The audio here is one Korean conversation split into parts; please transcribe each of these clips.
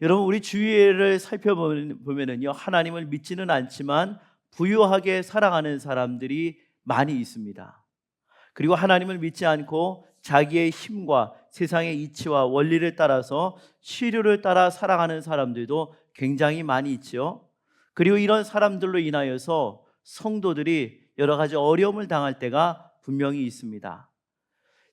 여러분, 우리 주위를 살펴보면요, 하나님을 믿지는 않지만 부유하게 살아가는 사람들이 많이 있습니다. 그리고 하나님을 믿지 않고 자기의 힘과 세상의 이치와 원리를 따라서 시류를 따라 살아가는 사람들도 굉장히 많이 있죠. 그리고 이런 사람들로 인하여서 성도들이 여러 가지 어려움을 당할 때가 분명히 있습니다.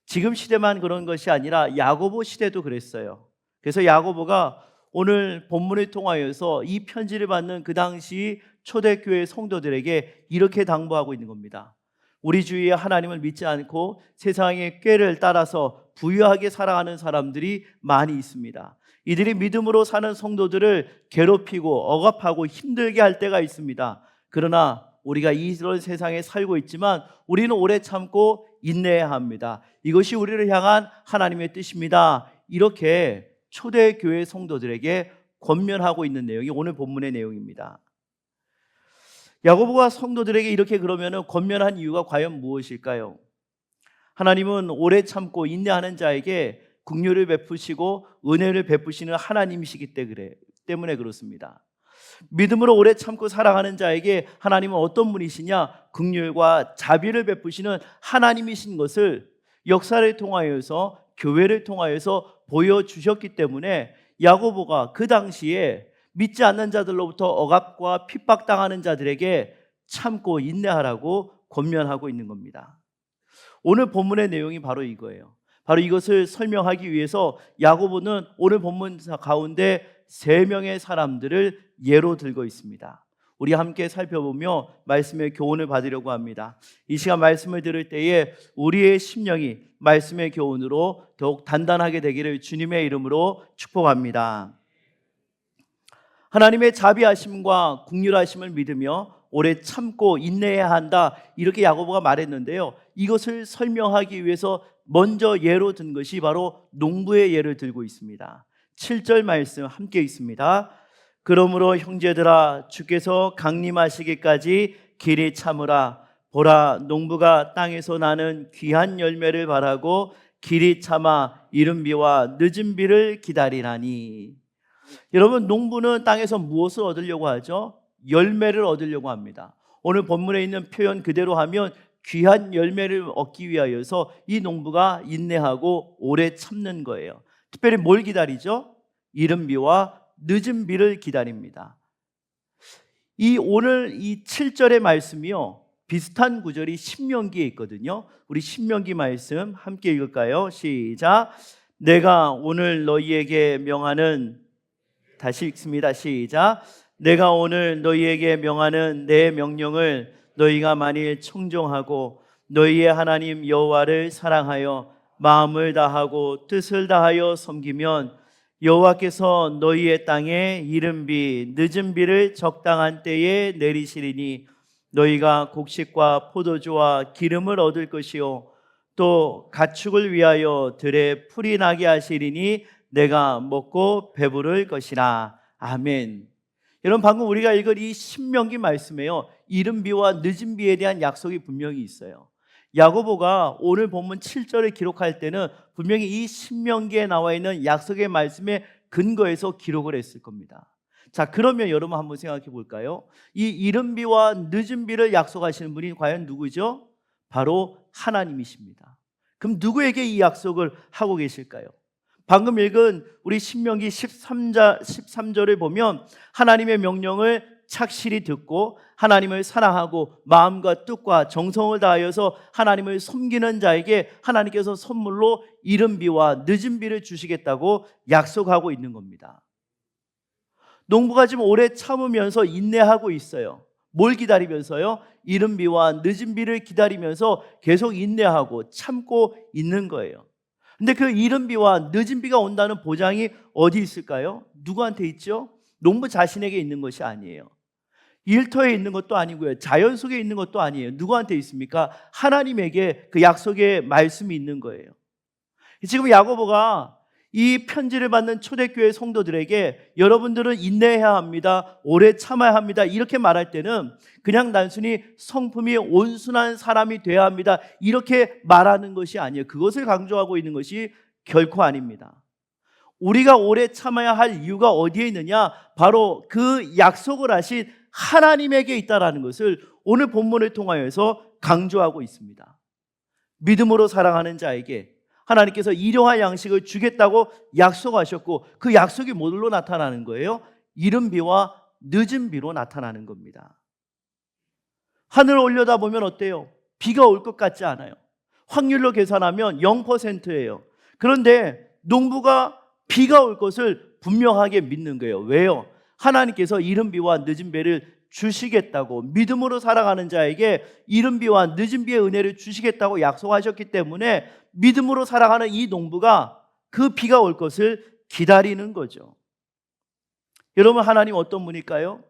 지금 시대만 그런 것이 아니라 야고보 시대도 그랬어요. 그래서 야고보가 오늘 본문을 통하여서 이 편지를 받는 그 당시 초대교회 성도들에게 이렇게 당부하고 있는 겁니다. 우리 주위에 하나님을 믿지 않고 세상의 꾀를 따라서 부유하게 살아가는 사람들이 많이 있습니다. 이들이 믿음으로 사는 성도들을 괴롭히고 억압하고 힘들게 할 때가 있습니다. 그러나 우리가 이런 세상에 살고 있지만 우리는 오래 참고 인내해야 합니다. 이것이 우리를 향한 하나님의 뜻입니다. 이렇게 초대교회 성도들에게 권면하고 있는 내용이 오늘 본문의 내용입니다. 야고보가 성도들에게 이렇게 그러면 권면한 이유가 과연 무엇일까요? 하나님은 오래 참고 인내하는 자에게 긍휼을 베푸시고 은혜를 베푸시는 하나님이시기 때문에 그렇습니다. 믿음으로 오래 참고 살아가는 자에게 하나님은 어떤 분이시냐? 긍휼과 자비를 베푸시는 하나님이신 것을 역사를 통하여서, 교회를 통하여서 보여주셨기 때문에 야고보가 그 당시에 믿지 않는 자들로부터 억압과 핍박당하는 자들에게 참고 인내하라고 권면하고 있는 겁니다. 오늘 본문의 내용이 바로 이거예요. 바로 이것을 설명하기 위해서 야고보는 오늘 본문 가운데 3명의 사람들을 예로 들고 있습니다. 우리 함께 살펴보며 말씀의 교훈을 받으려고 합니다. 이 시간 말씀을 들을 때에 우리의 심령이 말씀의 교훈으로 더욱 단단하게 되기를 주님의 이름으로 축복합니다. 하나님의 자비하심과 긍휼하심을 믿으며 오래 참고 인내해야 한다, 이렇게 야고보가 말했는데요, 이것을 설명하기 위해서 먼저 예로 든 것이 바로 농부의 예를 들고 있습니다. 7절 말씀 함께 있습니다. 그러므로 형제들아, 주께서 강림하시기까지 길이 참으라. 보라, 농부가 땅에서 나는 귀한 열매를 바라고 길이 참아 이른 비와 늦은 비를 기다리나니. 여러분, 농부는 땅에서 무엇을 얻으려고 하죠? 열매를 얻으려고 합니다. 오늘 본문에 있는 표현 그대로 하면 귀한 열매를 얻기 위하여서 이 농부가 인내하고 오래 참는 거예요. 특별히 뭘 기다리죠? 이른 비와 늦은 비를 기다립니다. 오늘 이 7절의 말씀이요, 비슷한 구절이 신명기에 있거든요. 우리 신명기 말씀 함께 읽을까요? 시작. 내가 오늘 너희에게 명하는, 다시 읽습니다. 시작. 내가 오늘 너희에게 명하는 내 명령을 너희가 만일 청종하고 너희의 하나님 여호와를 사랑하여 마음을 다하고 뜻을 다하여 섬기면 여호와께서 너희의 땅에 이른 비 늦은 비를 적당한 때에 내리시리니 너희가 곡식과 포도주와 기름을 얻을 것이요 또 가축을 위하여 들에 풀이 나게 하시리니 내가 먹고 배부를 것이라. 아멘. 여러분, 방금 우리가 읽은 이 신명기 말씀에요, 이른 비와 늦은 비에 대한 약속이 분명히 있어요. 야고보가 오늘 본문 7절을 기록할 때는 분명히 이 신명기에 나와 있는 약속의 말씀에 근거해서 기록을 했을 겁니다. 자, 그러면 여러분 한번 생각해 볼까요? 이 이른 비와 늦은 비를 약속하시는 분이 과연 누구죠? 바로 하나님이십니다. 그럼 누구에게 이 약속을 하고 계실까요? 방금 읽은 우리 신명기 13절을 보면 하나님의 명령을 착실히 듣고 하나님을 사랑하고 마음과 뜻과 정성을 다하여서 하나님을 섬기는 자에게 하나님께서 선물로 이른 비와 늦은 비를 주시겠다고 약속하고 있는 겁니다. 농부가 지금 오래 참으면서 인내하고 있어요. 뭘 기다리면서요? 이른 비와 늦은 비를 기다리면서 계속 인내하고 참고 있는 거예요. 근데 그 이른 비와 늦은 비가 온다는 보장이 어디 있을까요? 누구한테 있죠? 농부 자신에게 있는 것이 아니에요. 일터에 있는 것도 아니고요, 자연 속에 있는 것도 아니에요. 누구한테 있습니까? 하나님에게 그 약속의 말씀이 있는 거예요. 지금 야고보가 이 편지를 받는 초대교회 성도들에게 여러분들은 인내해야 합니다, 오래 참아야 합니다, 이렇게 말할 때는 그냥 단순히 성품이 온순한 사람이 돼야 합니다, 이렇게 말하는 것이 아니에요. 그것을 강조하고 있는 것이 결코 아닙니다. 우리가 오래 참아야 할 이유가 어디에 있느냐? 바로 그 약속을 하신 하나님에게 있다라는 것을 오늘 본문을 통하여서 강조하고 있습니다. 믿음으로 사랑하는 자에게 하나님께서 일용할 양식을 주겠다고 약속하셨고, 그 약속이 뭘로 나타나는 거예요? 이른 비와 늦은 비로 나타나는 겁니다. 하늘을 올려다보면 어때요? 비가 올 것 같지 않아요. 확률로 계산하면 0%예요. 그런데 농부가 비가 올 것을 분명하게 믿는 거예요. 왜요? 하나님께서 이른 비와 늦은 비를 주시겠다고, 믿음으로 살아가는 자에게 이른 비와 늦은 비의 은혜를 주시겠다고 약속하셨기 때문에 믿음으로 살아가는 이 농부가 그 비가 올 것을 기다리는 거죠. 여러분, 하나님 어떤 분일까요?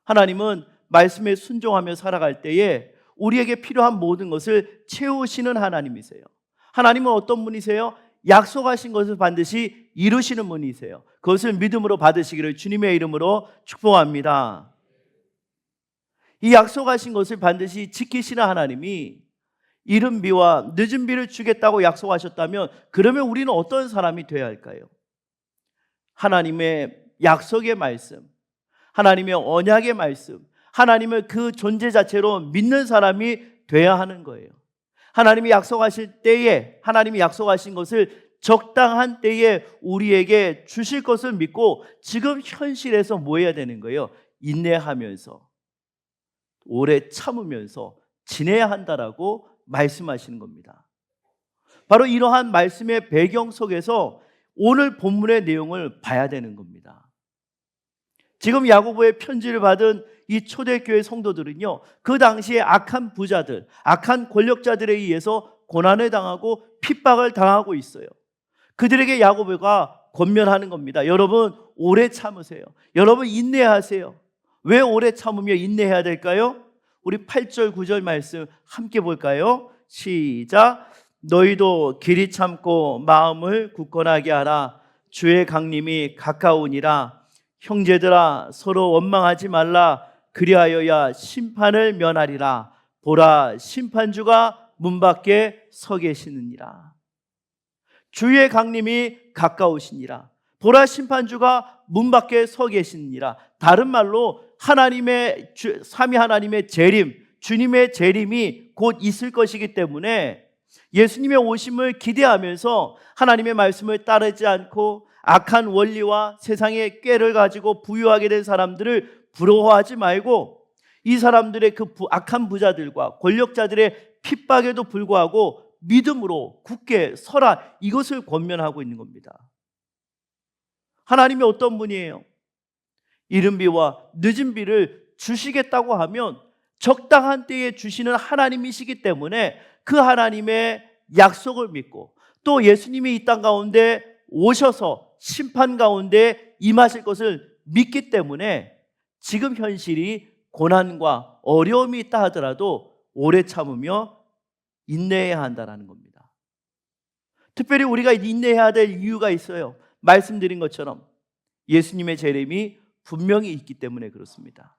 하나님은 말씀에 순종하며 살아갈 때에 우리에게 필요한 모든 것을 채우시는 하나님이세요. 하나님은 어떤 분이세요? 약속하신 것을 반드시 이루시는 분이세요. 그것을 믿음으로 받으시기를 주님의 이름으로 축복합니다. 이 약속하신 것을 반드시 지키시는 하나님이 이른 비와 늦은 비를 주겠다고 약속하셨다면, 그러면 우리는 어떤 사람이 되어야 할까요? 하나님의 약속의 말씀, 하나님의 언약의 말씀, 하나님을 그 존재 자체로 믿는 사람이 되어야 하는 거예요. 하나님이 약속하실 때에, 하나님이 약속하신 것을 적당한 때에 우리에게 주실 것을 믿고 지금 현실에서 뭐 해야 되는 거예요? 인내하면서, 오래 참으면서 지내야 한다라고 말씀하시는 겁니다. 바로 이러한 말씀의 배경 속에서 오늘 본문의 내용을 봐야 되는 겁니다. 지금 야고보의 편지를 받은 이 초대교회 성도들은요, 그 당시에 악한 부자들, 악한 권력자들에 의해서 고난을 당하고 핍박을 당하고 있어요. 그들에게 야고보가 권면하는 겁니다. 여러분, 오래 참으세요. 여러분, 인내하세요. 왜 오래 참으며 인내해야 될까요? 우리 8절 9절 말씀 함께 볼까요? 시작. 너희도 길이 참고 마음을 굳건하게 하라. 주의 강림이 가까우니라. 형제들아, 서로 원망하지 말라. 그리하여야 심판을 면하리라. 보라, 심판주가 문 밖에 서 계시느니라. 주의 강림이 가까우시니라. 보라, 심판주가 문 밖에 서 계시느니라. 다른 말로 하나님의 삼위 하나님의 재림, 주님의 재림이 곧 있을 것이기 때문에 예수님의 오심을 기대하면서 하나님의 말씀을 따르지 않고 악한 원리와 세상의 꾀를 가지고 부유하게 된 사람들을 부러워하지 말고, 이 사람들의 그 악한 부자들과 권력자들의 핍박에도 불구하고 믿음으로 굳게 서라, 이것을 권면하고 있는 겁니다. 하나님이 어떤 분이에요? 이른 비와 늦은 비를 주시겠다고 하면 적당한 때에 주시는 하나님이시기 때문에 그 하나님의 약속을 믿고, 또 예수님이 이 땅 가운데 오셔서 심판 가운데 임하실 것을 믿기 때문에 지금 현실이 고난과 어려움이 있다 하더라도 오래 참으며 인내해야 한다는 겁니다. 특별히 우리가 인내해야 될 이유가 있어요. 말씀드린 것처럼 예수님의 재림이 분명히 있기 때문에 그렇습니다.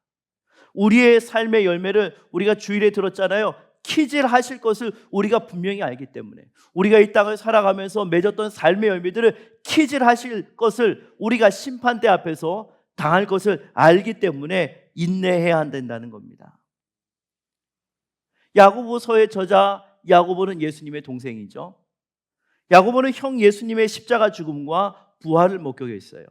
우리의 삶의 열매를 우리가 주일에 들었잖아요. 키질 하실 것을 우리가 분명히 알기 때문에, 우리가 이 땅을 살아가면서 맺었던 삶의 열매들을 키질 하실 것을 우리가 심판대 앞에서 당할 것을 알기 때문에 인내해야 한다는 겁니다. 야고보서의 저자 야고보는 예수님의 동생이죠. 야고보는 형 예수님의 십자가 죽음과 부활을 목격했어요.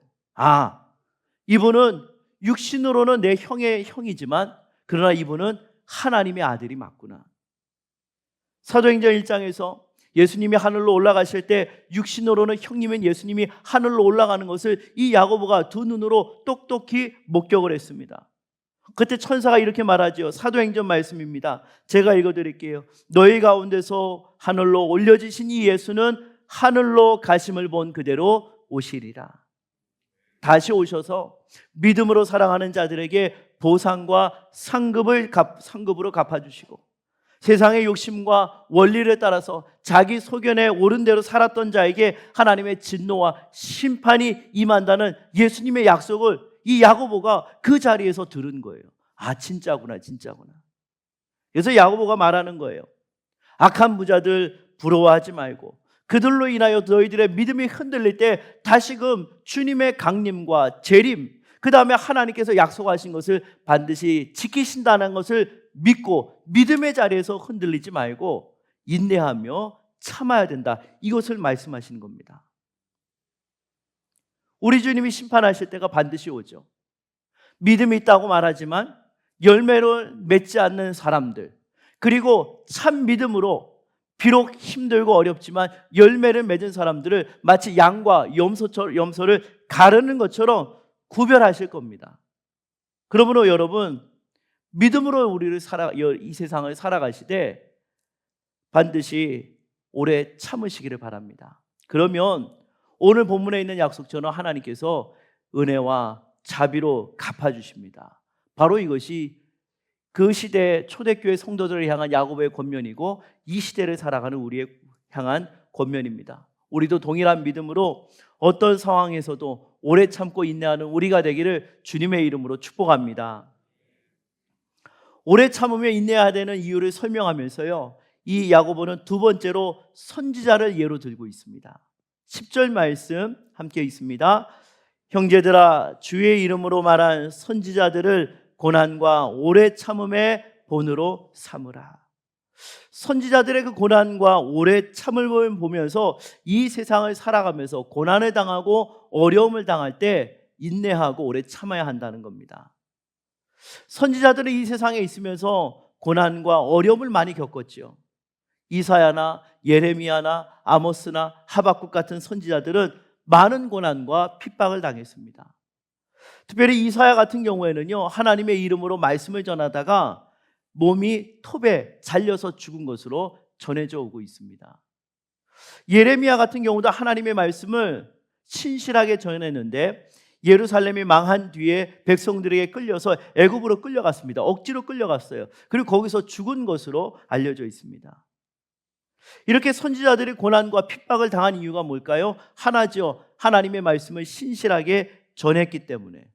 이분은 육신으로는 내 형의 형이지만 그러나 이분은 하나님의 아들이 맞구나. 사도행전 1장에서 예수님이 하늘로 올라가실 때 육신으로는 형님인 예수님이 하늘로 올라가는 것을 이 야고보가 두 눈으로 똑똑히 목격을 했습니다. 그때 천사가 이렇게 말하죠. 사도행전 말씀입니다. 제가 읽어드릴게요. 너희 가운데서 하늘로 올려지신 이 예수는 하늘로 가심을 본 그대로 오시리라. 다시 오셔서 믿음으로 사랑하는 자들에게 보상과 상급으로 갚아주시고, 세상의 욕심과 원리를 따라서 자기 소견에 옳은 대로 살았던 자에게 하나님의 진노와 심판이 임한다는 예수님의 약속을 이 야고보가 그 자리에서 들은 거예요. 진짜구나. 그래서 야고보가 말하는 거예요. 악한 부자들 부러워하지 말고 그들로 인하여 너희들의 믿음이 흔들릴 때 다시금 주님의 강림과 재림, 그 다음에 하나님께서 약속하신 것을 반드시 지키신다는 것을 믿고 믿음의 자리에서 흔들리지 말고 인내하며 참아야 된다. 이것을 말씀하시는 겁니다. 우리 주님이 심판하실 때가 반드시 오죠. 믿음이 있다고 말하지만 열매를 맺지 않는 사람들, 그리고 참 믿음으로 비록 힘들고 어렵지만 열매를 맺은 사람들을 마치 양과 염소를 가르는 것처럼 구별하실 겁니다. 그러므로 여러분, 믿음으로 우리를 이 세상을 살아가시되 반드시 오래 참으시기를 바랍니다. 그러면 오늘 본문에 있는 약속처럼 하나님께서 은혜와 자비로 갚아주십니다. 바로 이것이 그 시대 초대교회 성도들을 향한 야고보의 권면이고 이 시대를 살아가는 우리의 향한 권면입니다. 우리도 동일한 믿음으로 어떤 상황에서도 오래 참고 인내하는 우리가 되기를 주님의 이름으로 축복합니다. 오래 참으며 인내해야 되는 이유를 설명하면서요, 이 야고보는 두 번째로 선지자를 예로 들고 있습니다. 10절 말씀 함께 있습니다. 형제들아, 주의 이름으로 말한 선지자들을 고난과 오래 참음의 본으로 삼으라. 선지자들의 그 고난과 오래 참음을 보면서 이 세상을 살아가면서 고난을 당하고 어려움을 당할 때 인내하고 오래 참아야 한다는 겁니다. 선지자들은 이 세상에 있으면서 고난과 어려움을 많이 겪었죠. 이사야나 예레미야나 아모스나 하박국 같은 선지자들은 많은 고난과 핍박을 당했습니다. 특별히 이사야 같은 경우에는요, 하나님의 이름으로 말씀을 전하다가 몸이 톱에 잘려서 죽은 것으로 전해져 오고 있습니다. 예레미야 같은 경우도 하나님의 말씀을 신실하게 전했는데 예루살렘이 망한 뒤에 백성들에게 끌려서 애굽으로 끌려갔습니다. 억지로 끌려갔어요. 그리고 거기서 죽은 것으로 알려져 있습니다. 이렇게 선지자들이 고난과 핍박을 당한 이유가 뭘까요? 하나죠. 하나님의 말씀을 신실하게 전했기 때문에.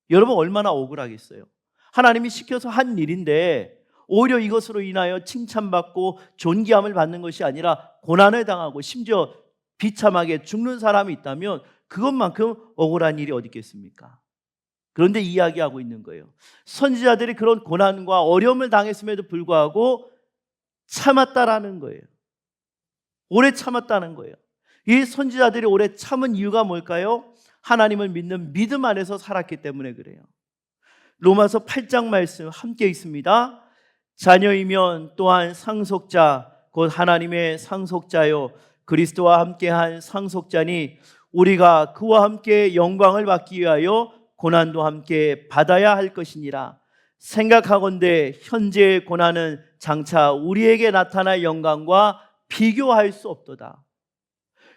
여러분, 얼마나 억울하겠어요. 하나님이 시켜서 한 일인데 오히려 이것으로 인하여 칭찬받고 존귀함을 받는 것이 아니라 고난을 당하고 심지어 비참하게 죽는 사람이 있다면 그것만큼 억울한 일이 어디 있겠습니까? 그런데 이야기하고 있는 거예요. 선지자들이 그런 고난과 어려움을 당했음에도 불구하고 참았다라는 거예요. 오래 참았다는 거예요. 이 선지자들이 오래 참은 이유가 뭘까요? 하나님을 믿는 믿음 안에서 살았기 때문에 그래요. 로마서 8장 말씀 함께 있습니다. 자녀이면 또한 상속자 곧 하나님의 상속자요 그리스도와 함께한 상속자니 우리가 그와 함께 영광을 받기 위하여 고난도 함께 받아야 할 것이니라. 생각하건대 현재의 고난은 장차 우리에게 나타날 영광과 비교할 수 없도다.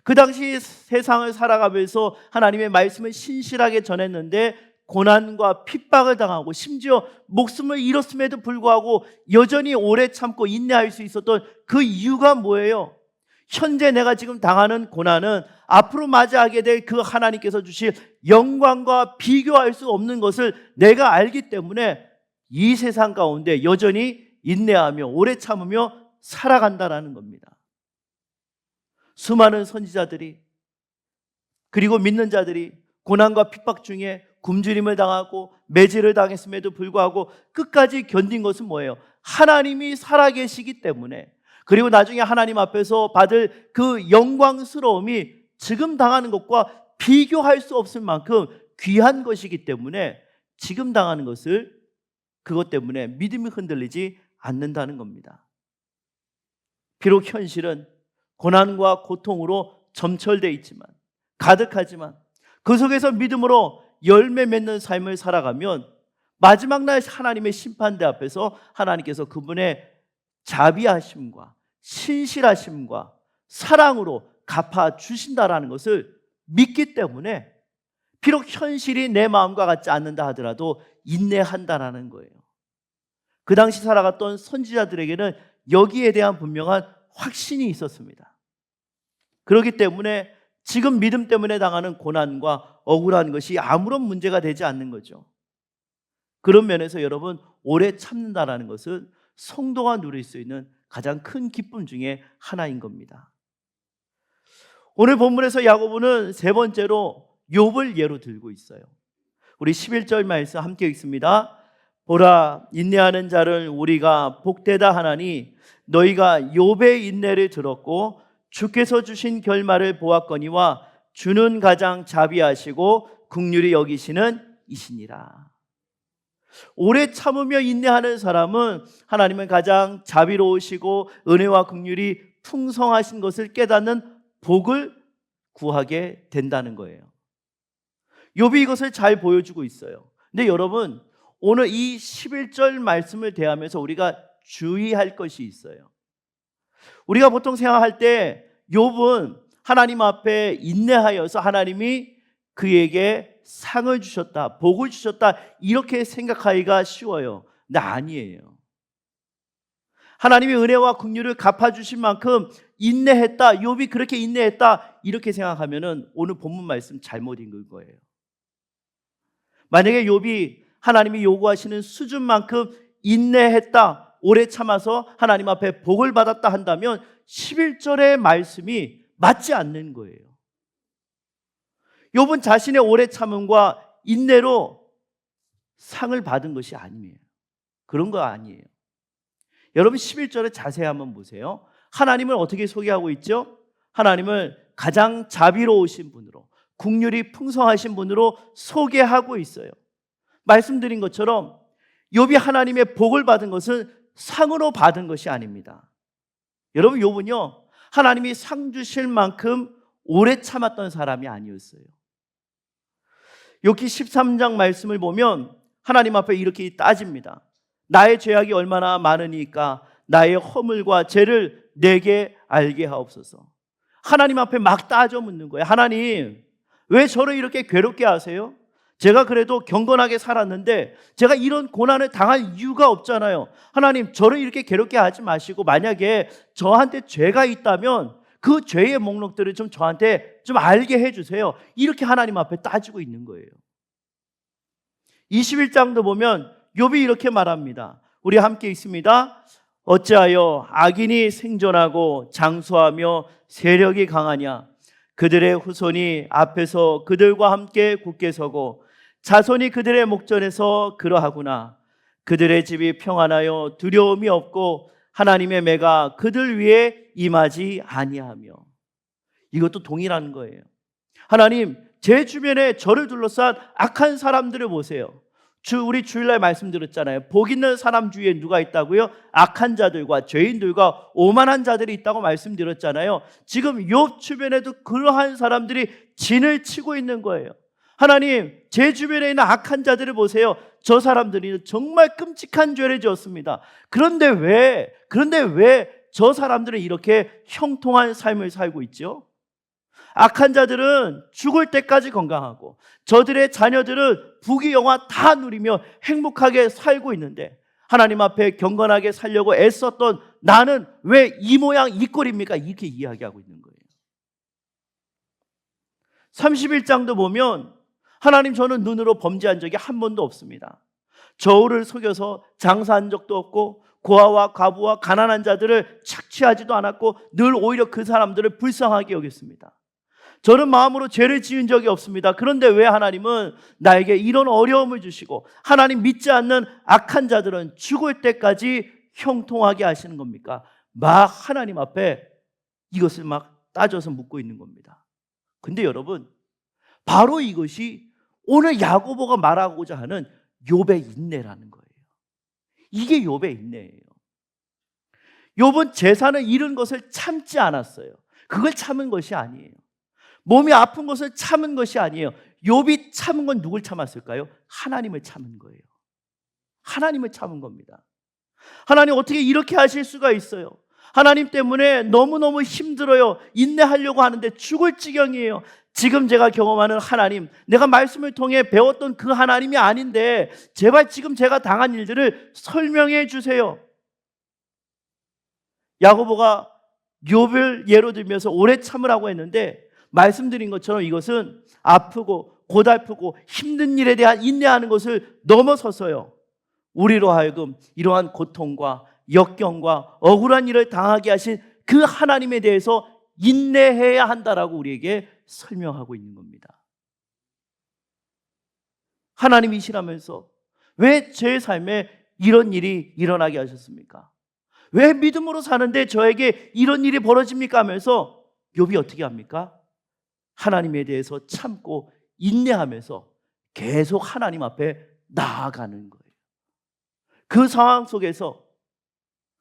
그 당시 세상을 살아가면서 하나님의 말씀을 신실하게 전했는데 고난과 핍박을 당하고 심지어 목숨을 잃었음에도 불구하고 여전히 오래 참고 인내할 수 있었던 그 이유가 뭐예요? 현재 내가 지금 당하는 고난은 앞으로 맞이하게 될 그 하나님께서 주실 영광과 비교할 수 없는 것을 내가 알기 때문에 이 세상 가운데 여전히 인내하며 오래 참으며 살아간다라는 겁니다. 수많은 선지자들이 그리고 믿는 자들이 고난과 핍박 중에 굶주림을 당하고 매질을 당했음에도 불구하고 끝까지 견딘 것은 뭐예요? 하나님이 살아계시기 때문에, 그리고 나중에 하나님 앞에서 받을 그 영광스러움이 지금 당하는 것과 비교할 수 없을 만큼 귀한 것이기 때문에 지금 당하는 것을 그것 때문에 믿음이 흔들리지 않는다는 겁니다. 비록 현실은 고난과 고통으로 점철되어 있지만, 가득하지만 그 속에서 믿음으로 열매 맺는 삶을 살아가면 마지막 날 하나님의 심판대 앞에서 하나님께서 그분의 자비하심과 신실하심과 사랑으로 갚아주신다라는 것을 믿기 때문에 비록 현실이 내 마음과 같지 않는다 하더라도 인내한다라는 거예요. 그 당시 살아갔던 선지자들에게는 여기에 대한 분명한 확신이 있었습니다. 그렇기 때문에 지금 믿음 때문에 당하는 고난과 억울한 것이 아무런 문제가 되지 않는 거죠. 그런 면에서 여러분, 오래 참는다라는 것은 성도가 누릴 수 있는 가장 큰 기쁨 중에 하나인 겁니다. 오늘 본문에서 야고보는 세 번째로 욥을 예로 들고 있어요. 우리 11절 말씀 함께 읽습니다. 보라, 인내하는 자를 우리가 복되다 하나니 너희가 욥의 인내를 들었고 주께서 주신 결말을 보았거니와 주는 가장 자비하시고 긍휼히 여기시는 이시니라. 오래 참으며 인내하는 사람은 하나님은 가장 자비로우시고 은혜와 긍휼이 풍성하신 것을 깨닫는 복을 구하게 된다는 거예요. 욥이 이것을 잘 보여주고 있어요. 근데 여러분, 오늘 이 11절 말씀을 대하면서 우리가 주의할 것이 있어요. 우리가 보통 생각할 때 욥은 하나님 앞에 인내하여서 하나님이 그에게 상을 주셨다, 복을 주셨다, 이렇게 생각하기가 쉬워요. 근데 아니에요. 하나님이 은혜와 긍휼을 갚아주신 만큼 인내했다, 욥이 그렇게 인내했다, 이렇게 생각하면은 오늘 본문 말씀 잘못 읽은 거예요. 만약에 욥이 하나님이 요구하시는 수준만큼 인내했다, 오래 참아서 하나님 앞에 복을 받았다 한다면 11절의 말씀이 맞지 않는 거예요. 욥은 자신의 오래 참음과 인내로 상을 받은 것이 아니에요. 그런 거 아니에요. 여러분 11절에 자세히 한번 보세요. 하나님을 어떻게 소개하고 있죠? 하나님을 가장 자비로우신 분으로, 긍휼이 풍성하신 분으로 소개하고 있어요. 말씀드린 것처럼 욥이 하나님의 복을 받은 것은 상으로 받은 것이 아닙니다. 여러분 욥은요, 하나님이 상 주실 만큼 오래 참았던 사람이 아니었어요. 욥기 13장 말씀을 보면 하나님 앞에 이렇게 따집니다. 나의 죄악이 얼마나 많으니까 나의 허물과 죄를 내게 알게 하옵소서. 하나님 앞에 막 따져 묻는 거예요. 하나님, 왜 저를 이렇게 괴롭게 하세요? 제가 그래도 경건하게 살았는데 제가 이런 고난을 당할 이유가 없잖아요. 하나님, 저를 이렇게 괴롭게 하지 마시고 만약에 저한테 죄가 있다면 그 죄의 목록들을 좀 저한테 좀 알게 해주세요. 이렇게 하나님 앞에 따지고 있는 거예요. 21장도 보면 욥이 이렇게 말합니다. 우리 함께 읽습니다. 어찌하여 악인이 생존하고 장수하며 세력이 강하냐? 그들의 후손이 앞에서 그들과 함께 굳게 서고 자손이 그들의 목전에서 그러하구나. 그들의 집이 평안하여 두려움이 없고 하나님의 매가 그들 위에 임하지 아니하며. 이것도 동일한 거예요. 하나님, 제 주변에 저를 둘러싼 악한 사람들을 보세요. 우리 주일날 말씀드렸잖아요. 복 있는 사람 주위에 누가 있다고요? 악한 자들과 죄인들과 오만한 자들이 있다고 말씀드렸잖아요. 지금 욥 주변에도 그러한 사람들이 진을 치고 있는 거예요. 하나님, 제 주변에 있는 악한 자들을 보세요. 저 사람들이 정말 끔찍한 죄를 지었습니다. 그런데 왜 저 사람들은 이렇게 형통한 삶을 살고 있죠? 악한 자들은 죽을 때까지 건강하고 저들의 자녀들은 부귀영화 다 누리며 행복하게 살고 있는데 하나님 앞에 경건하게 살려고 애썼던 나는 왜 이 모양 이 꼴입니까? 이렇게 이야기하고 있는 거예요. 31장도 보면 하나님, 저는 눈으로 범죄한 적이 한 번도 없습니다. 저울을 속여서 장사한 적도 없고 고아와 과부와 가난한 자들을 착취하지도 않았고 늘 오히려 그 사람들을 불쌍하게 여겼습니다. 저는 마음으로 죄를 지은 적이 없습니다. 그런데 왜 하나님은 나에게 이런 어려움을 주시고 하나님 믿지 않는 악한 자들은 죽을 때까지 형통하게 하시는 겁니까? 막 하나님 앞에 이것을 막 따져서 묻고 있는 겁니다. 근데 여러분, 바로 이것이 오늘 야고보가 말하고자 하는 욥의 인내라는 거예요. 이게 욥의 인내예요. 욥은 재산을 잃은 것을 참지 않았어요. 그걸 참은 것이 아니에요. 몸이 아픈 것을 참은 것이 아니에요. 욥이 참은 건 누굴 참았을까요? 하나님을 참은 거예요. 하나님을 참은 겁니다. 하나님, 어떻게 이렇게 하실 수가 있어요? 하나님 때문에 너무너무 힘들어요. 인내하려고 하는데 죽을 지경이에요. 지금 제가 경험하는 하나님, 내가 말씀을 통해 배웠던 그 하나님이 아닌데 제발 지금 제가 당한 일들을 설명해 주세요. 야고보가 욥을 예로 들면서 오래 참으라고 했는데 말씀드린 것처럼 이것은 아프고 고달프고 힘든 일에 대한 인내하는 것을 넘어서서요, 우리로 하여금 이러한 고통과 역경과 억울한 일을 당하게 하신 그 하나님에 대해서 인내해야 한다라고 우리에게 설명하고 있는 겁니다. 하나님이시라면서 왜 제 삶에 이런 일이 일어나게 하셨습니까? 왜 믿음으로 사는데 저에게 이런 일이 벌어집니까? 하면서 욥이 어떻게 합니까? 하나님에 대해서 참고 인내하면서 계속 하나님 앞에 나아가는 거예요. 그 상황 속에서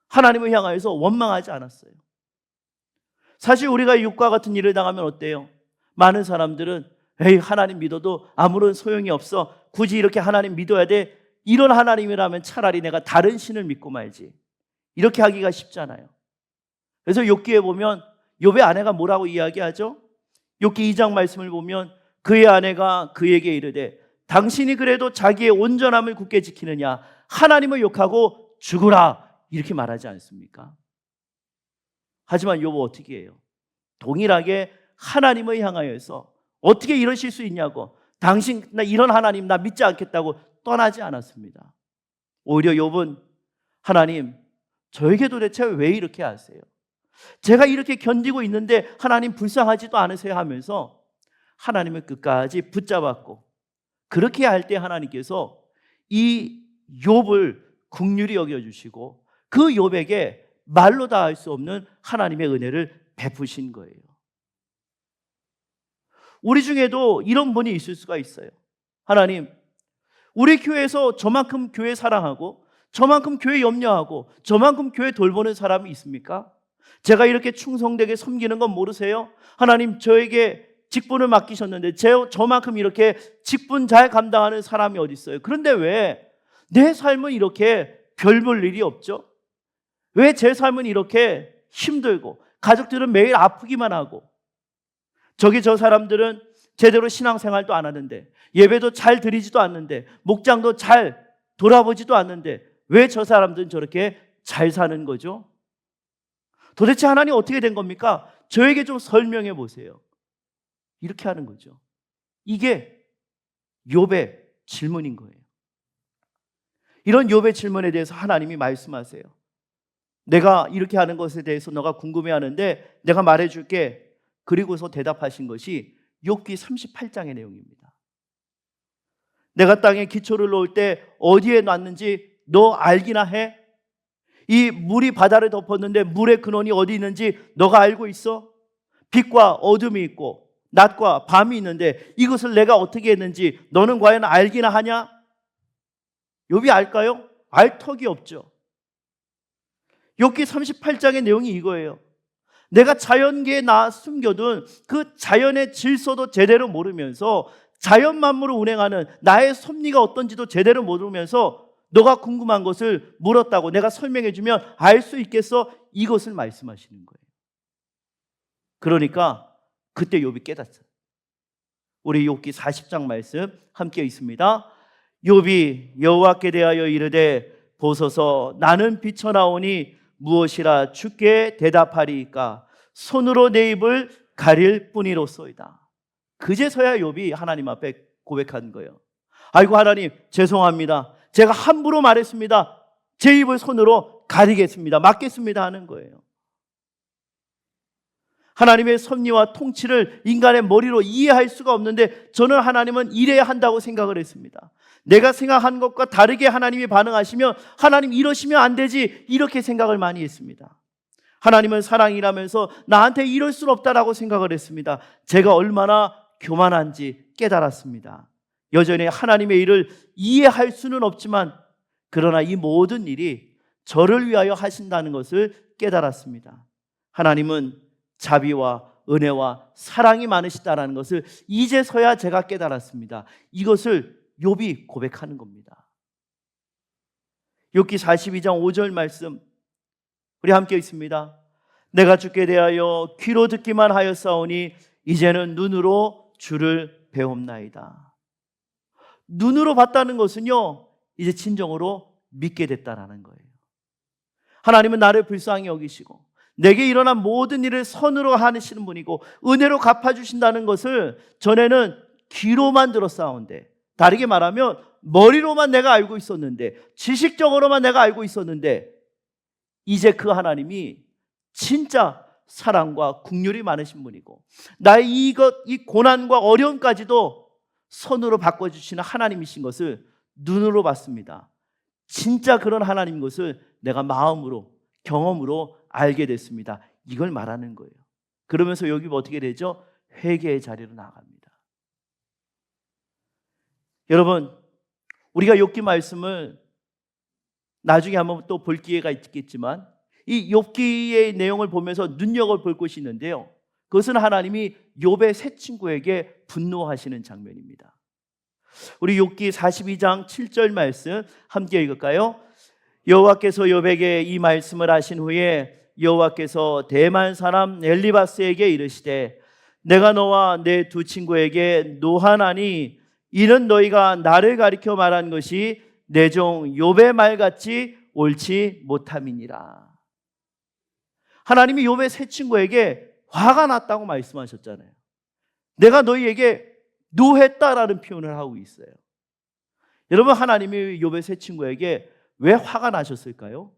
하나님을 향하여서 원망하지 않았어요. 사실 우리가 욥과 같은 일을 당하면 어때요? 많은 사람들은 에이, 하나님 믿어도 아무런 소용이 없어. 굳이 이렇게 하나님 믿어야 돼? 이런 하나님이라면 차라리 내가 다른 신을 믿고 말지. 이렇게 하기가 쉽잖아요. 그래서 욥기에 보면 욥의 아내가 뭐라고 이야기하죠? 욥기 2장 말씀을 보면 그의 아내가 그에게 이르되 당신이 그래도 자기의 온전함을 굳게 지키느냐? 하나님을 욕하고 죽으라. 이렇게 말하지 않습니까? 하지만 욥은 어떻게 해요? 동일하게 하나님을 향하여서 어떻게 이러실 수 있냐고, 당신 나 이런 하나님 나 믿지 않겠다고 떠나지 않았습니다. 오히려 욥은 하나님 저에게 도대체 왜 이렇게 하세요? 제가 이렇게 견디고 있는데 하나님 불쌍하지도 않으세요? 하면서 하나님을 끝까지 붙잡았고, 그렇게 할 때 하나님께서 이 욥을 긍휼히 여겨주시고 그 욥에게 말로 다 할 수 없는 하나님의 은혜를 베푸신 거예요. 우리 중에도 이런 분이 있을 수가 있어요. 하나님, 우리 교회에서 저만큼 교회 사랑하고 저만큼 교회 염려하고 저만큼 교회 돌보는 사람이 있습니까? 제가 이렇게 충성되게 섬기는 건 모르세요? 하나님, 저에게 직분을 맡기셨는데 저만큼 이렇게 직분 잘 감당하는 사람이 어디 있어요? 그런데 왜 내 삶은 이렇게 별 볼 일이 없죠? 왜 제 삶은 이렇게 힘들고 가족들은 매일 아프기만 하고 저 사람들은 제대로 신앙생활도 안 하는데 예배도 잘 드리지도 않는데 목장도 잘 돌아보지도 않는데 왜 저 사람들은 저렇게 잘 사는 거죠? 도대체 하나님 어떻게 된 겁니까? 저에게 좀 설명해 보세요. 이렇게 하는 거죠. 이게 욥의 질문인 거예요. 이런 욥의 질문에 대해서 하나님이 말씀하세요. 내가 이렇게 하는 것에 대해서 너가 궁금해하는데 내가 말해줄게. 그리고서 대답하신 것이 욥기 38장의 내용입니다. 내가 땅에 기초를 놓을 때 어디에 놨는지 너 알기나 해? 이 물이 바다를 덮었는데 물의 근원이 어디 있는지 너가 알고 있어? 빛과 어둠이 있고 낮과 밤이 있는데 이것을 내가 어떻게 했는지 너는 과연 알기나 하냐? 욥이 알까요? 알 턱이 없죠. 욥기 38장의 내용이 이거예요. 내가 자연계에 숨겨둔 그 자연의 질서도 제대로 모르면서 자연 만물을 운행하는 나의 섭리가 어떤지도 제대로 모르면서 너가 궁금한 것을 물었다고 내가 설명해주면 알 수 있겠어? 이것을 말씀하시는 거예요. 그러니까 그때 욥이 깨닫어요. 우리 욥기 40장 말씀 함께 있습니다. 욥이 여호와께 대하여 이르되 보소서 나는 비쳐나오니 무엇이라 주께 대답하리이까 손으로 내 입을 가릴 뿐이로소이다. 그제서야 욥이 하나님 앞에 고백한 거예요. 아이고 하나님 죄송합니다. 제가 함부로 말했습니다. 제 입을 손으로 가리겠습니다. 막겠습니다 하는 거예요. 하나님의 섭리와 통치를 인간의 머리로 이해할 수가 없는데 저는 하나님은 이래야 한다고 생각을 했습니다. 내가 생각한 것과 다르게 하나님이 반응하시면 하나님 이러시면 안 되지 이렇게 생각을 많이 했습니다. 하나님은 사랑이라면서 나한테 이럴 수는 없다라고 생각을 했습니다. 제가 얼마나 교만한지 깨달았습니다. 여전히 하나님의 일을 이해할 수는 없지만 그러나 이 모든 일이 저를 위하여 하신다는 것을 깨달았습니다. 하나님은 자비와 은혜와 사랑이 많으시다라는 것을 이제서야 제가 깨달았습니다. 이것을 욥이 고백하는 겁니다. 욥기 42장 5절 말씀 우리 함께 있습니다. 내가 주께 대하여 귀로 듣기만 하였사오니 이제는 눈으로 주를 배웁나이다. 눈으로 봤다는 것은요 이제 진정으로 믿게 됐다라는 거예요. 하나님은 나를 불쌍히 여기시고 내게 일어난 모든 일을 선으로 하시는 분이고 은혜로 갚아주신다는 것을 전에는 귀로만 들었사온데, 다르게 말하면 머리로만 내가 알고 있었는데, 지식적으로만 내가 알고 있었는데 이제 그 하나님이 진짜 사랑과 긍휼이 많으신 분이고 나의 이 고난과 어려움까지도 선으로 바꿔주시는 하나님이신 것을 눈으로 봤습니다. 진짜 그런 하나님인 것을 내가 마음으로 경험으로 알게 됐습니다. 이걸 말하는 거예요. 그러면서 여기 어떻게 되죠? 회개의 자리로 나갑니다. 여러분, 우리가 욥기 말씀을 나중에 한번 또 볼 기회가 있겠지만 이 욥기의 내용을 보면서 눈여겨볼 것이 있는데요. 그것은 하나님이 욥의 세 친구에게 분노하시는 장면입니다. 우리 욥기 42장 7절 말씀 함께 읽을까요? 여호와께서 욥에게 이 말씀을 하신 후에 여호와께서 대만 사람 엘리바스에게 이르시되 내가 너와 내 두 친구에게 노하나니 이는 너희가 나를 가리켜 말한 것이 내 종 욥의 말같이 옳지 못함이니라. 하나님이 욥의 세 친구에게 화가 났다고 말씀하셨잖아요. 내가 너희에게 노했다라는 표현을 하고 있어요. 여러분, 하나님이 욥의 세 친구에게 왜 화가 나셨을까요?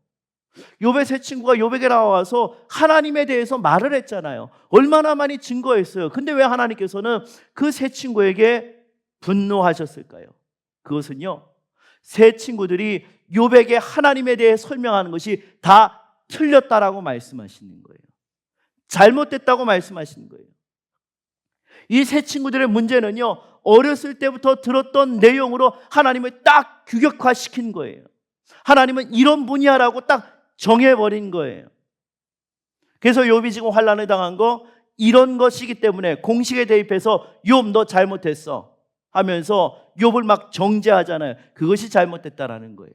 욥의 세 친구가 욥에게 나와서 하나님에 대해서 말을 했잖아요. 얼마나 많이 증거했어요. 근데 왜 하나님께서는 그 세 친구에게 분노하셨을까요? 그것은요, 세 친구들이 욥에게 하나님에 대해 설명하는 것이 다 틀렸다라고 말씀하시는 거예요. 잘못됐다고 말씀하시는 거예요. 이 세 친구들의 문제는요, 어렸을 때부터 들었던 내용으로 하나님을 딱 규격화시킨 거예요. 하나님은 이런 분이야라고 딱 정해버린 거예요. 그래서 욥이 지금 환난을 당한 거 이런 것이기 때문에 공식에 대입해서 욥 너 잘못했어 하면서 욥을 막 정죄하잖아요. 그것이 잘못됐다라는 거예요.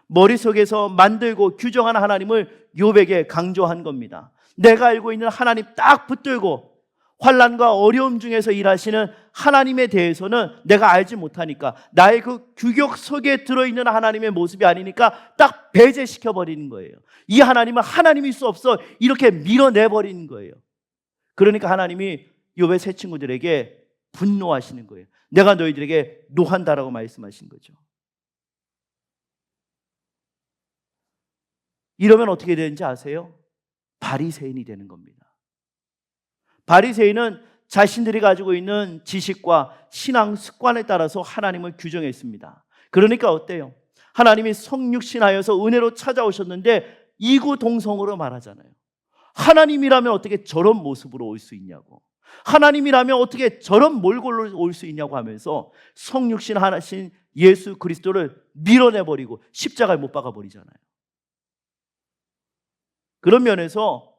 머릿속에서 만들고 규정한 하나님을 욥에게 강조한 겁니다. 내가 알고 있는 하나님 딱 붙들고 환난과 어려움 중에서 일하시는 하나님에 대해서는 내가 알지 못하니까 나의 그 규격 속에 들어있는 하나님의 모습이 아니니까 딱 배제시켜버리는 거예요. 이 하나님은 하나님일 수 없어 이렇게 밀어내버리는 거예요. 그러니까 하나님이 욥의 세 친구들에게 분노하시는 거예요. 내가 너희들에게 노한다라고 말씀하신 거죠. 이러면 어떻게 되는지 아세요? 바리새인이 되는 겁니다. 바리새인은 자신들이 가지고 있는 지식과 신앙 습관에 따라서 하나님을 규정했습니다. 그러니까 어때요? 하나님이 성육신하여서 은혜로 찾아오셨는데 이구동성으로 말하잖아요. 하나님이라면 어떻게 저런 모습으로 올 수 있냐고, 하나님이라면 어떻게 저런 몰골로 올 수 있냐고 하면서 성육신 하나신 예수 그리스도를 밀어내버리고 십자가에 못 박아버리잖아요. 그런 면에서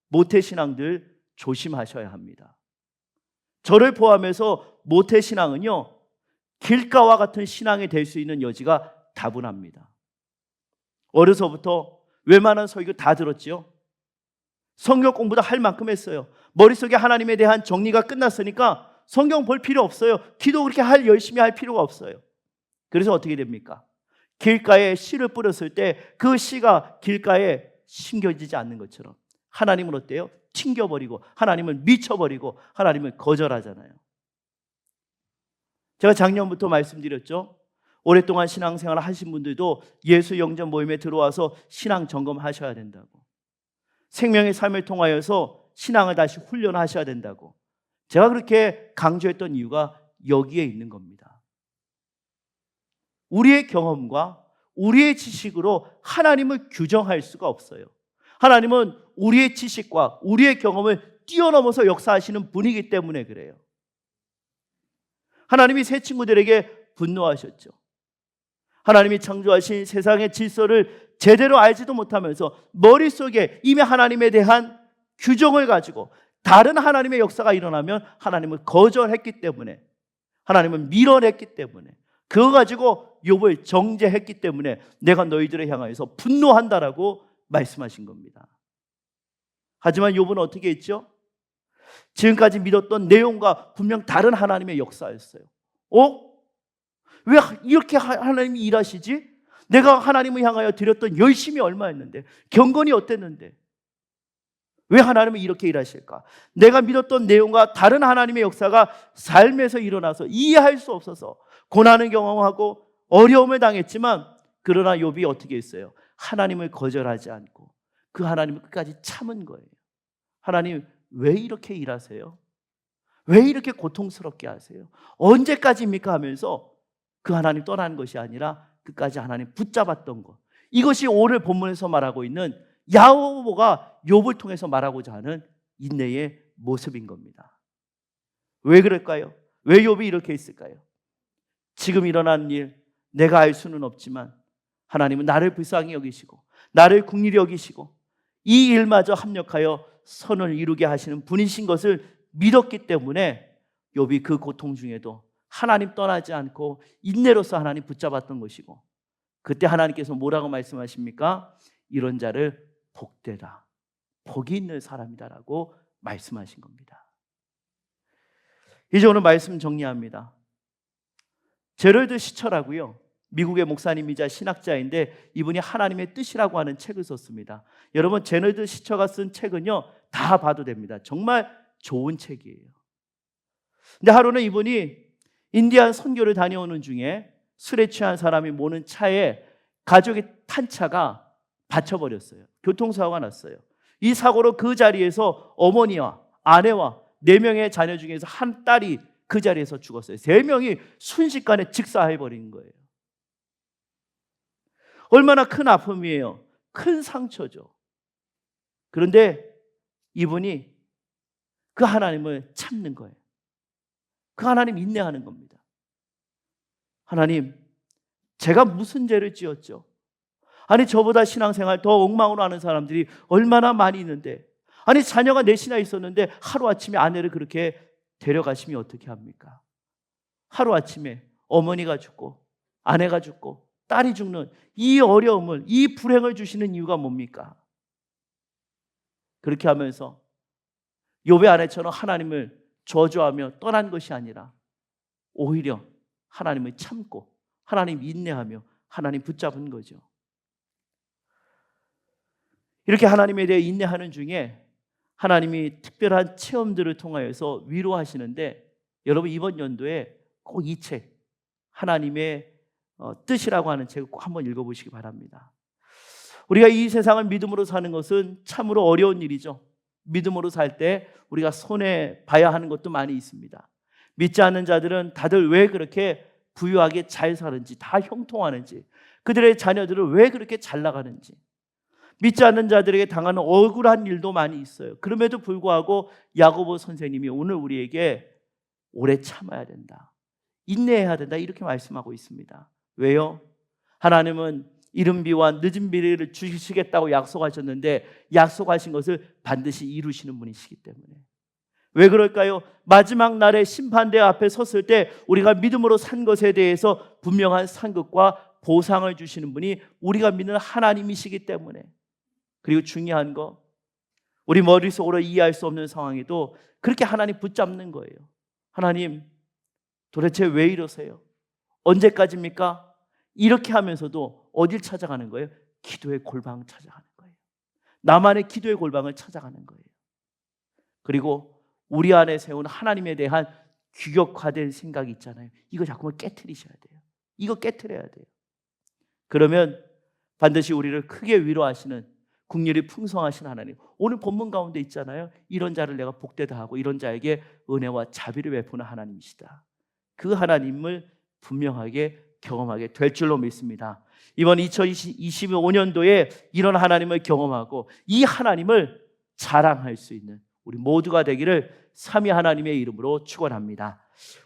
모태신앙들 조심하셔야 합니다. 저를 포함해서 모태신앙은요, 길가와 같은 신앙이 될 수 있는 여지가 다분합니다. 어려서부터 웬만한 설교 다 들었죠. 성경 공부도 할 만큼 했어요. 머릿속에 하나님에 대한 정리가 끝났으니까 성경 볼 필요 없어요. 기도 그렇게 열심히 할 필요가 없어요. 그래서 어떻게 됩니까? 길가에 씨를 뿌렸을 때 그 씨가 길가에 심겨지지 않는 것처럼 하나님은 어때요? 튕겨버리고 하나님을 미쳐버리고 하나님을 거절하잖아요. 제가 작년부터 말씀드렸죠. 오랫동안 신앙생활을 하신 분들도 예수 영접 모임에 들어와서 신앙 점검하셔야 된다고, 생명의 삶을 통하여서 신앙을 다시 훈련하셔야 된다고 제가 그렇게 강조했던 이유가 여기에 있는 겁니다. 우리의 경험과 우리의 지식으로 하나님을 규정할 수가 없어요. 하나님은 우리의 지식과 우리의 경험을 뛰어넘어서 역사하시는 분이기 때문에 그래요. 하나님이 세 친구들에게 분노하셨죠. 하나님이 창조하신 세상의 질서를 제대로 알지도 못하면서 머릿속에 이미 하나님에 대한 규정을 가지고 다른 하나님의 역사가 일어나면 하나님을 거절했기 때문에, 하나님을 밀어냈기 때문에, 그거 가지고 욥을 정죄했기 때문에 내가 너희들을 향하여서 분노한다라고 말씀하신 겁니다. 하지만 욥은 어떻게 했죠? 지금까지 믿었던 내용과 분명 다른 하나님의 역사였어요. 왜 이렇게 하나님이 일하시지? 내가 하나님을 향하여 드렸던 열심이 얼마였는데, 경건이 어땠는데 왜 하나님은 이렇게 일하실까? 내가 믿었던 내용과 다른 하나님의 역사가 삶에서 일어나서 이해할 수 없어서 고난을 경험하고 어려움을 당했지만, 그러나 욥이 어떻게 했어요? 하나님을 거절하지 않고 그 하나님은 끝까지 참은 거예요. 하나님 왜 이렇게 일하세요? 왜 이렇게 고통스럽게 하세요? 언제까지입니까? 하면서 그 하나님 떠나는 것이 아니라 끝까지 하나님 붙잡았던 것. 이것이 오늘 본문에서 말하고 있는 야고보가 욥을 통해서 말하고자 하는 인내의 모습인 겁니다. 왜 그럴까요? 왜 욥이 이렇게 했을까요? 지금 일어난 일 내가 알 수는 없지만 하나님은 나를 불쌍히 여기시고 나를 긍휼히 여기시고 이 일마저 합력하여 선을 이루게 하시는 분이신 것을 믿었기 때문에 욥이 그 고통 중에도 하나님 떠나지 않고 인내로서 하나님 붙잡았던 것이고, 그때 하나님께서 뭐라고 말씀하십니까? 이런 자를 복되다, 복이 있는 사람이다라고 말씀하신 겁니다. 이제 오늘 말씀 정리합니다. 제럴드 시처라고요, 미국의 목사님이자 신학자인데 이분이 하나님의 뜻이라고 하는 책을 썼습니다. 여러분, 제럴드 시처가 쓴 책은요 다 봐도 됩니다. 정말 좋은 책이에요. 근데 하루는 이분이 인디안 선교를 다녀오는 중에 술에 취한 사람이 모는 차에 가족이 탄 차가 받쳐버렸어요. 교통사고가 났어요. 이 사고로 그 자리에서 어머니와 아내와 4명의 자녀 중에서 한 딸이 그 자리에서 죽었어요. 3명이 순식간에 직사해버린 거예요. 얼마나 큰 아픔이에요. 큰 상처죠. 그런데 이분이 그 하나님을 참는 거예요. 그 하나님 인내하는 겁니다. 하나님, 제가 무슨 죄를 지었죠? 아니, 저보다 신앙생활 더 엉망으로 하는 사람들이 얼마나 많이 있는데, 아니, 자녀가 넷이나 있었는데 하루아침에 아내를 그렇게 데려가시면 어떻게 합니까? 하루아침에 어머니가 죽고 아내가 죽고 딸이 죽는 이 어려움을, 이 불행을 주시는 이유가 뭡니까? 그렇게 하면서 욥의 아내처럼 하나님을 저주하며 떠난 것이 아니라 오히려 하나님을 참고 하나님 인내하며 하나님 붙잡은 거죠. 이렇게 하나님에 대해 인내하는 중에 하나님이 특별한 체험들을 통하여서 위로하시는데, 여러분 이번 연도에 꼭 이 책, 하나님의 뜻이라고 하는 책을 꼭 한번 읽어보시기 바랍니다. 우리가 이 세상을 믿음으로 사는 것은 참으로 어려운 일이죠. 믿음으로 살 때 우리가 손해 봐야 하는 것도 많이 있습니다. 믿지 않는 자들은 다들 왜 그렇게 부유하게 잘 사는지, 다 형통하는지, 그들의 자녀들은 왜 그렇게 잘 나가는지, 믿지 않는 자들에게 당하는 억울한 일도 많이 있어요. 그럼에도 불구하고 야고보 선생님이 오늘 우리에게 오래 참아야 된다, 인내해야 된다, 이렇게 말씀하고 있습니다. 왜요? 하나님은 이른 비와 늦은 비를 주시겠다고 약속하셨는데 약속하신 것을 반드시 이루시는 분이시기 때문에. 왜 그럴까요? 마지막 날에 심판대 앞에 섰을 때 우리가 믿음으로 산 것에 대해서 분명한 상급과 보상을 주시는 분이 우리가 믿는 하나님이시기 때문에. 그리고 중요한 거, 우리 머릿속으로 이해할 수 없는 상황에도 그렇게 하나님 붙잡는 거예요. 하나님, 도대체 왜 이러세요? 언제까지입니까? 이렇게 하면서도 어딜 찾아가는 거예요? 기도의 골방 찾아가는 거예요. 나만의 기도의 골방을 찾아가는 거예요. 그리고 우리 안에 세운 하나님에 대한 규격화된 생각이 있잖아요. 이거 자꾸만 깨트리셔야 돼요. 이거 깨트려야 돼요. 그러면 반드시 우리를 크게 위로하시는 긍휼이 풍성하신 하나님, 오늘 본문 가운데 있잖아요. 이런 자를 내가 복되다 하고 이런 자에게 은혜와 자비를 베푸는 하나님이시다. 그 하나님을 분명하게 경험하게 될 줄로 믿습니다. 이번 2025년도에 이런 하나님을 경험하고 이 하나님을 자랑할 수 있는 우리 모두가 되기를 삼위 하나님의 이름으로 축원합니다.